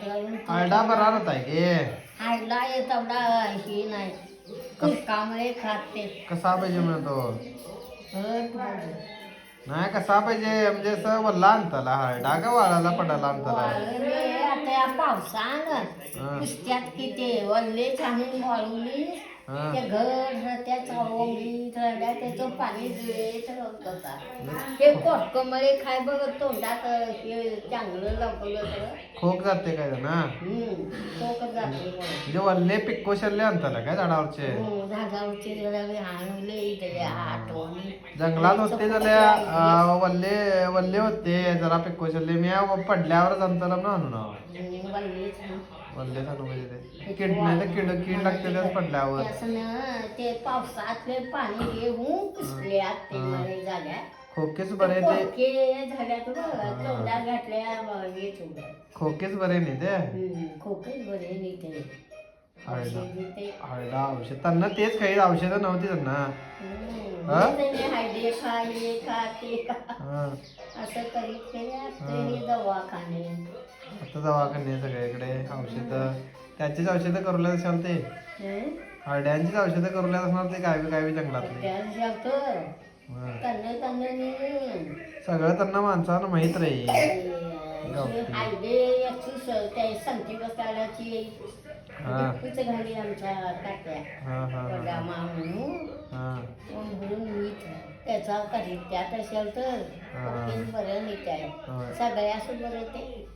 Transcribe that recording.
घालून हरडा बरा होता आहे हरडा येत तेवढा हे नाही कांबळे खाते कसा पाहिजे म्हणतो घट भाजी. नाही कसा पाहिजे म्हणजे असं वल्ला आणताला हरडा का वाळाला पडायला आणताला वाळले आता या पावसानं हा. कुस्त्यात किती वल्ले छानून वाळवली हा. ते घर त्या चावली त्याचं पाणी जुळेत होता ते कोटकमळे खाय बघत तोंडात हे चांगलं लवकलं तर खोक जाते काय ना टोक जाते म्हणजे वल्ले पिक्को शल्ले आणताला काय झाडावरचे झाडावरचे जरा आणले इथे आठवणी जंगलात होते झाल्या वल्ले वल्ले होते जरा पिक्को शल्ले मी पडल्यावरच आणताला ना आणून वल्लेच वल्ले सांगू म्हणजे ते कीड नाही तर कीड लागते त्याच पडल्यावर ते पावसातले पाणी हे होऊन कुसले ते मध्ये झाल्या खोकेच बरे ते खोके झाल्या तोंडात घातल्या येत होत्या खोकेच बरे नाही ते खोकेच बरे नाही ते हरडा औषध त्यांना तेच काही औषधं नव्हती त्यांना हायडे खा हे खा ते खा हा. असं करीत केले दवाखाने आता दवाखाने सगळीकडे औषध त्याचीच औषधं करूला असाल ते हरड्यांचीच औषधं करूला असणार ते काय बी जंगलातले हा. सगळं त्यांना माणसानं माहित राहील हायडे याची संगती बसताची घाली आमच्या तात्या म्हणून मीठ त्याचा कधी त्यात असेल तर बरं नीट आहे सगळ्याच बरं ते